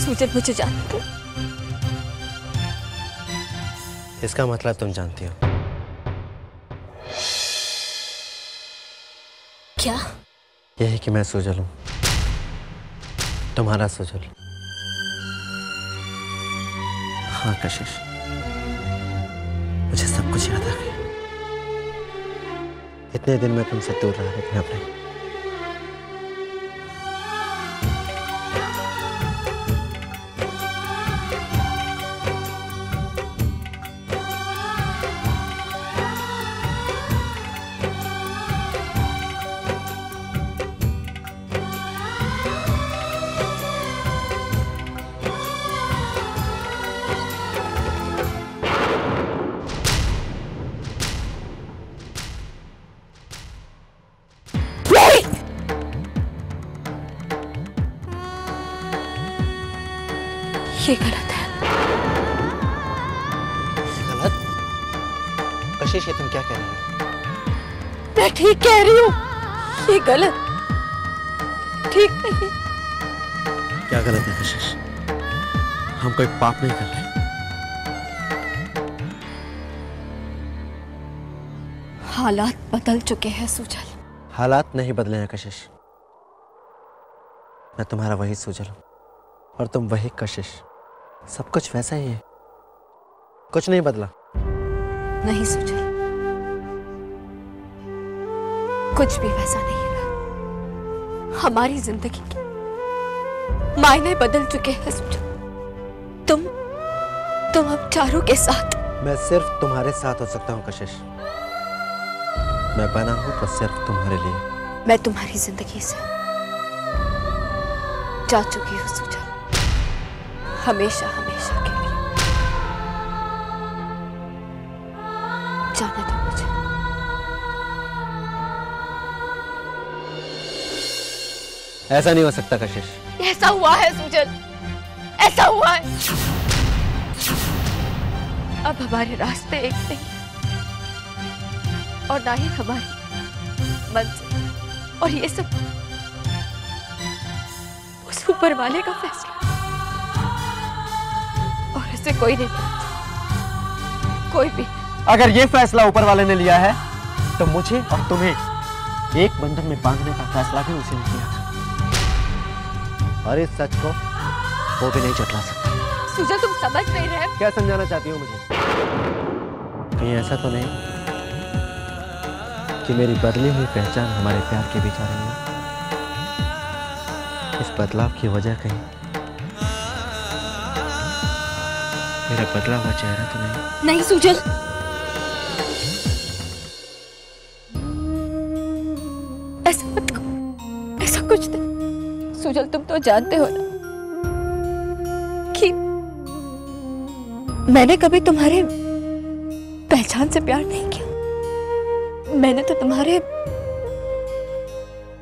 सूजन मुझे जानती हो। इसका मतलब तुम जानती हो। क्या? यही कि मैं सुजल हूं, तुम्हारा सुजल। हाँ कशिश, मुझे सब कुछ याद आ गया। इतने दिन मैं तुमसे दूर रहा, लेकिन अब नहीं। ये गलत है। गलत? कशिश, ये तुम क्या कह रही हो? मैं ठीक कह रही हूँ। ये गलत, ठीक नहीं। क्या गलत है कशिश? हम कोई पाप नहीं कर रहे। हालात बदल चुके हैं सुजल। हालात नहीं बदले हैं कशिश। मैं तुम्हारा वही सुजल हूं और तुम वही कशिश। सब कुछ वैसा ही है, कुछ नहीं बदला। नहीं सुजल, कुछ भी वैसा नहीं है। हमारी जिंदगी के मायने बदल चुके हैं सुजल। तुम अब चारों के साथ। मैं सिर्फ तुम्हारे साथ हो सकता हूं कशिश। मैं बना हूं तो सिर्फ तुम्हारे लिए। मैं तुम्हारी जिंदगी से जा चुकी हूँ सुजल, हमेशा हमेशा के लिए। जाने दो मुझे। ऐसा नहीं हो सकता कशिश। ऐसा हुआ है सुजल, ऐसा हुआ है। अब हमारे रास्ते एक नहीं और ना ही हमारी मंजिल। और ये सब उस ऊपर वाले का फैसला, और इसे कोई नहीं, कोई भी। अगर ये फैसला ऊपर वाले ने लिया है तो मुझे और तुम्हें एक बंधन में बांधने का फैसला भी उसी ने किया। और इस सच को वो भी नहीं झुठला सकता। सुजल, तुम समझ नहीं रहे। क्या समझाना चाहती हो मुझे? कहीं ऐसा तो नहीं कि मेरी बदली हुई पहचान हमारे प्यार के बीच आ रही है? इस बदलाव की वजह कहीं मेरा बदला हुआ चेहरा तो नहीं? नहीं सुजल, ऐसा मत करो, ऐसा कुछ नहीं। सुजल, तुम तो जानते हो ना कि मैंने कभी तुम्हारे पहचान से प्यार नहीं किया। मैंने तो तुम्हारे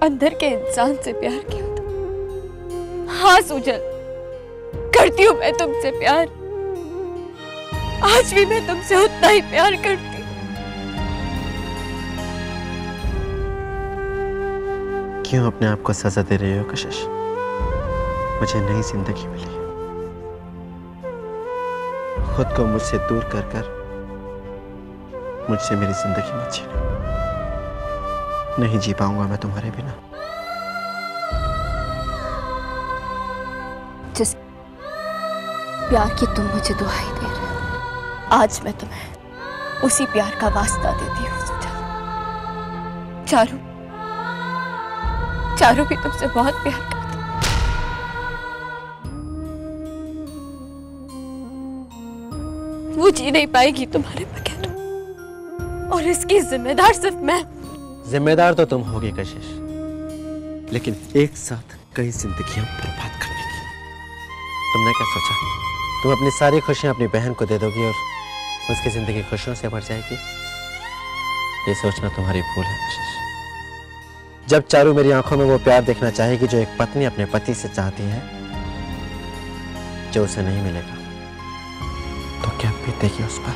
अंदर के इंसान से प्यार किया था। हाँ सुजल, करती हूँ मैं तुमसे प्यार। आज भी मैं तुमसे उतना ही प्यार करती हूँ। क्यों अपने आप को सजा दे रही हो कशिश? मुझे नई जिंदगी मिली। खुद को मुझसे दूर कर कर मुझसे मेरी जिंदगी मत छीनो। नहीं जी पाऊंगा मैं तुम्हारे बिना। जिस प्यार की तुम मुझे दुहाई दे रहे हो, आज मैं तुम्हें उसी प्यार का वास्ता देती हूँ सुजल। चारू भी तुमसे बहुत प्यार करती। वो जी नहीं पाएगी तुम्हारे बगैर, और इसकी जिम्मेदार सिर्फ मैं। जिम्मेदार तो तुम होगी कशिश, लेकिन एक साथ कई जिंदगियां बर्बाद करने की। तुमने क्या सोचा? तुम अपनी सारी खुशियां अपनी बहन को दे दोगी और उसकी जिंदगी खुशियों से भर जाएगी? ये सोचना तुम्हारी भूल है कशिश। जब चारू मेरी आंखों में वो प्यार देखना चाहेगी जो एक पत्नी अपने पति से चाहती है, जो उसे नहीं मिलेगा, तो क्या बीतेगी उस पर?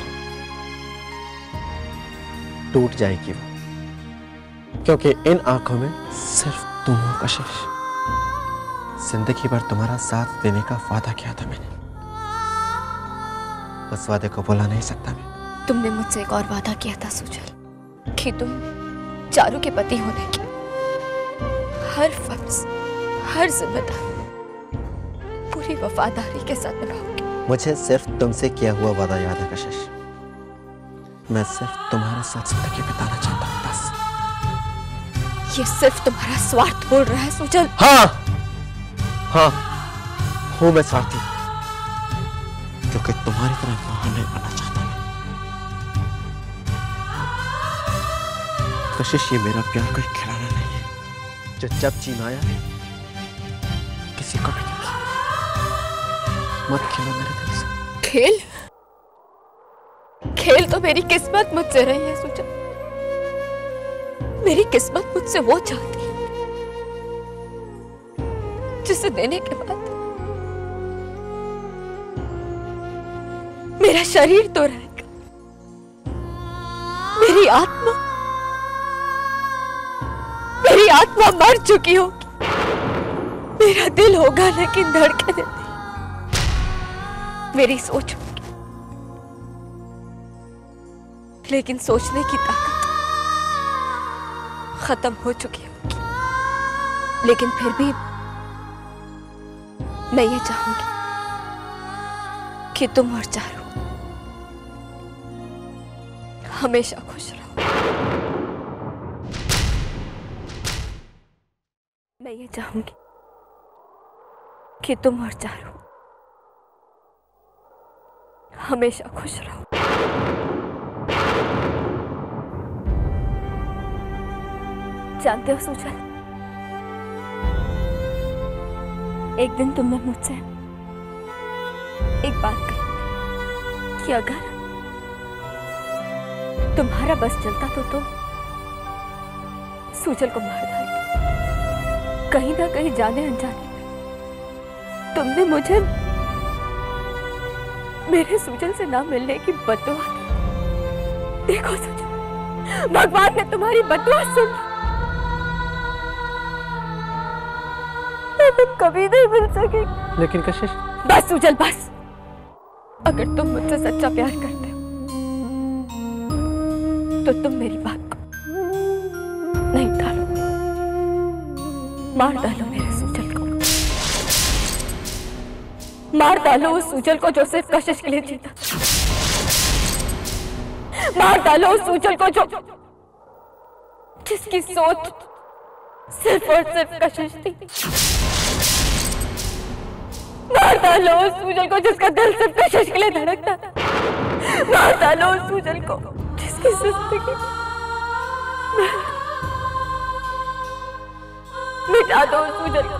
टूट जाएगी वो, क्योंकि इन आंखों में सिर्फ तुम हो कशिश। जिंदगी भर तुम्हारा साथ देने का वादा किया था मैंने। उस वादे को भुला नहीं सकता मैं। तुमने मुझसे एक और वादा किया था सुजल कि तुम चारू के पति होने की हर फर्ज, हर जिम्मेदारी पूरी वफादारी के साथ निभाओगे। मुझे सिर्फ तुमसे किया हुआ वादा याद है कशिश। मैं सिर्फ तुम्हारे साथ जिंदगी बिताना चाहता हूँ बस। ये सिर्फ तुम्हारा स्वार्थ बोल रहा है सुजल। हाँ हाँ, हूं मैं स्वार्थी, क्योंकि तुम्हारी तरह महान नहीं बनना चाहता मैं। कशिश, ये मेरा प्यार कोई खिलौना नहीं है जो जब जी में आया किसी को भी नहीं किया। मत खेलो मेरे दिल से। खेल? खेल तो मेरी किस्मत मुझसे रही है सुजल। मेरी किस्मत मुझसे वो चाहती है जिसे देने के बाद मेरा शरीर तो रहेगा, मेरी आत्मा मर चुकी होगी। मेरा दिल होगा लेकिन धड़कने नहीं। मेरी सोच होगी लेकिन सोचने की ताकत खत्म हो चुकी होगी। लेकिन फिर भी मैं ये चाहूंगी कि तुम और चारू हमेशा खुश रहो। मैं ये चाहूंगी कि तुम और चारू हमेशा खुश रहो। जानते हो सुजल, एक दिन तुमने मुझसे एक बात कही कि अगर तुम्हारा बस चलता तो तुम सुजल को मार डालते। कहीं ना कहीं जाने अनजाने तुमने मुझे मेरे सुजल से ना मिलने की बद्दुआ दी। देखो सुजल, भगवान ने तुम्हारी बद्दुआ सुन। तुम कभी नहीं मिल सकेगी। लेकिन कशिश, बस सुजल बस। अगर तुम मुझसे सच्चा प्यार करते हो तो तुम मेरी बात को नहीं टालो। मार डालो मेरे सुजल को। मार डालो उस सुजल को जो सिर्फ कशिश के लिए जीता। मार डालो उस सुजल को जो जिसकी सोच सिर्फ और सिर्फ कशिश थी। मार डालो उस सुजल को जिसका दिल सिर्फ कशिश के लिए धड़कता था। मार डालो उस सुजल को जिसकी जिंदगी मिटा दो उस सुजल को,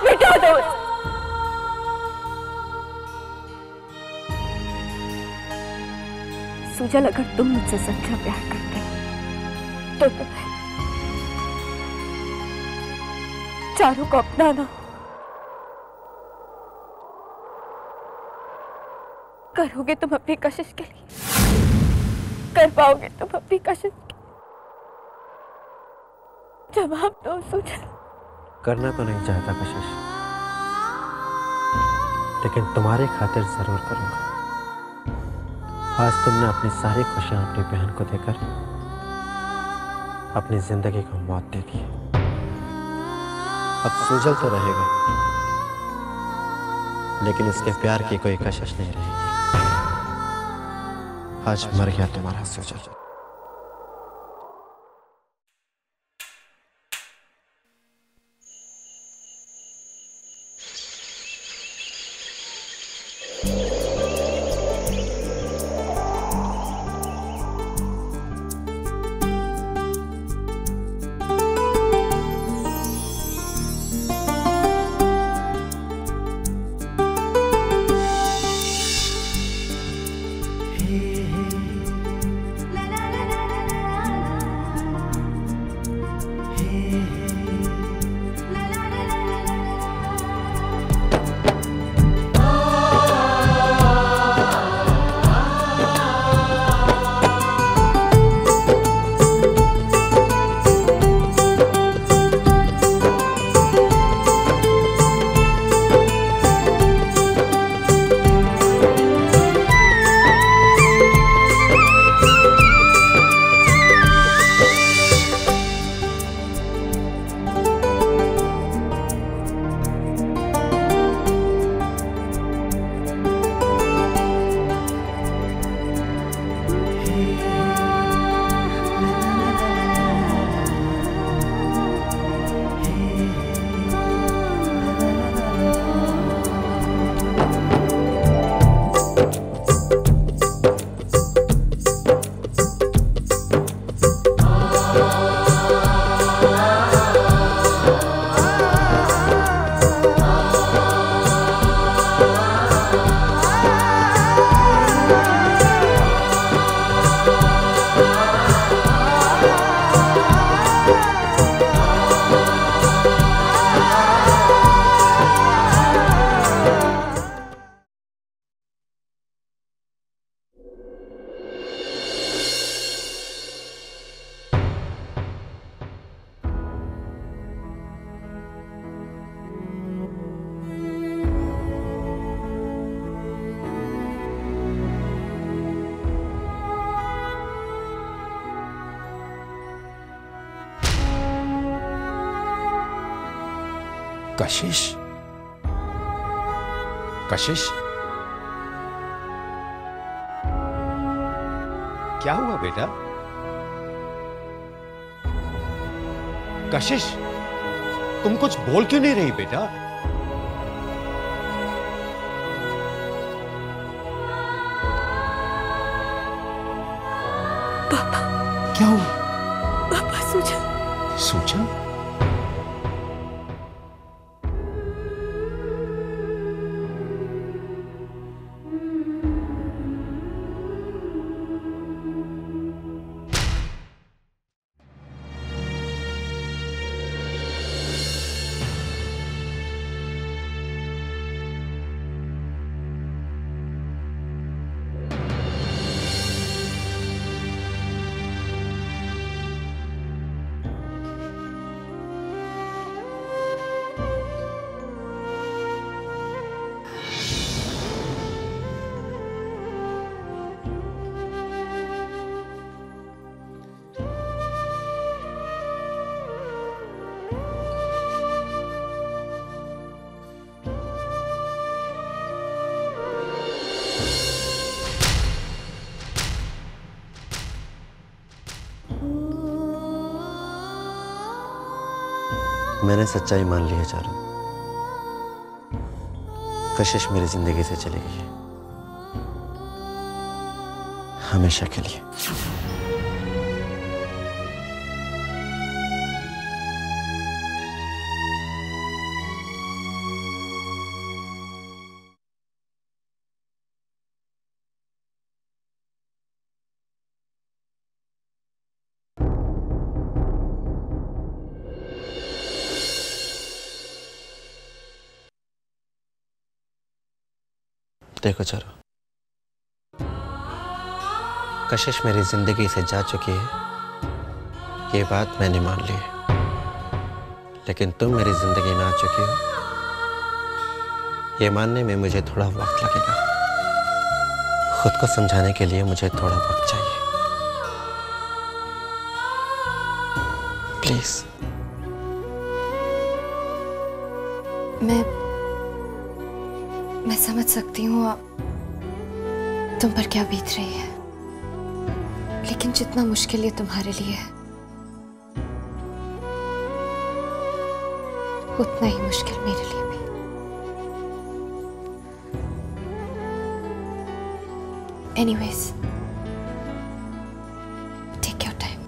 मिटा दो। सुजल, अगर तुम मुझसे सच्चा प्यार करते हो तो तुम्हें चारू को अपनाना। करोगे तुम अपनी कशिश के लिए? कर पाओगे तुम अपनी कशिश के? जवाब दो सुजल। करना तो नहीं चाहता कशिश, लेकिन तुम्हारी खातिर जरूर करूंगा। आज तुमने अपनी सारी खुशियां अपनी बहन को देकर अपनी जिंदगी को मौत दे दी। अब सुजल तो रहेगा, लेकिन उसके प्यार की कोई कशिश नहीं रहेगी। आज मर गया तुम्हारा सुजल। la la कशिश, कशिश, क्या हुआ बेटा? कशिश, तुम कुछ बोल क्यों नहीं रही बेटा? पापा, क्या हुआ? पापा सूजन। सूजन? मैंने सच्चाई मान ली है चारू। कशिश मेरी जिंदगी से चली गई है, हमेशा के लिए। देखो चारू, कशिश मेरी जिंदगी से जा चुकी है, ये बात मैंने मान ली है। लेकिन तुम मेरी जिंदगी में आ चुकी हो, ये मानने में मुझे थोड़ा वक्त लगेगा। खुद को समझाने के लिए मुझे थोड़ा वक्त चाहिए। प्लीज। मैं समझ सकती हूँ तुम पर क्या बीत रही है, लेकिन जितना मुश्किल ये तुम्हारे लिए है, उतना ही मुश्किल मेरे लिए भी। Anyways, take your time.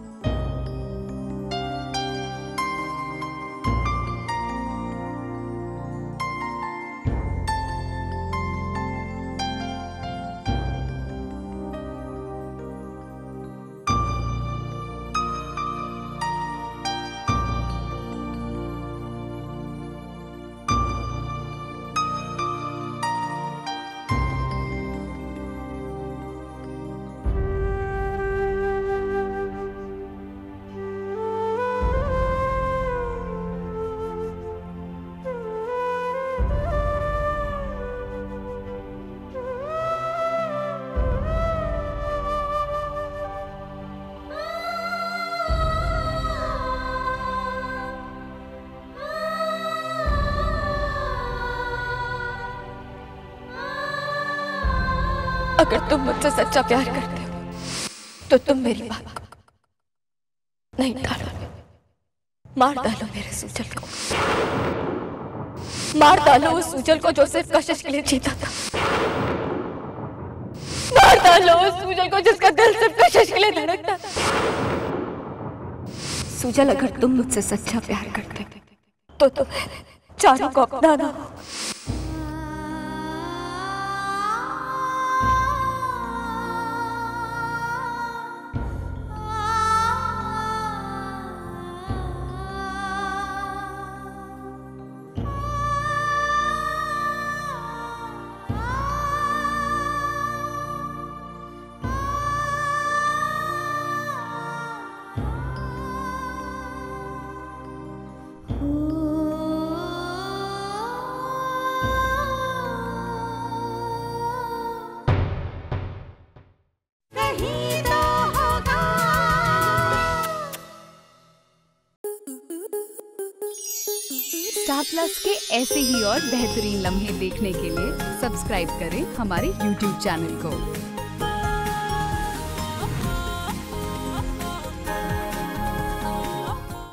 अगर तुम मुझसे सच्चा प्यार करते हो तो तुम मेरी बात को नहीं टालो। मार डालो मेरे सूजल को, मार डालो उस सूजल को जो सिर्फ कशिश के लिए जीता था। मार डालो उस सूजल को जिसका दिल सिर्फ कशिश के लिए धड़कता था। सूजल, अगर तुम मुझसे सच्चा प्यार करते तो तुम चारू को अपनाना। स्टार प्लस के ऐसे ही और बेहतरीन लम्हे देखने के लिए सब्सक्राइब करें हमारे YouTube चैनल को।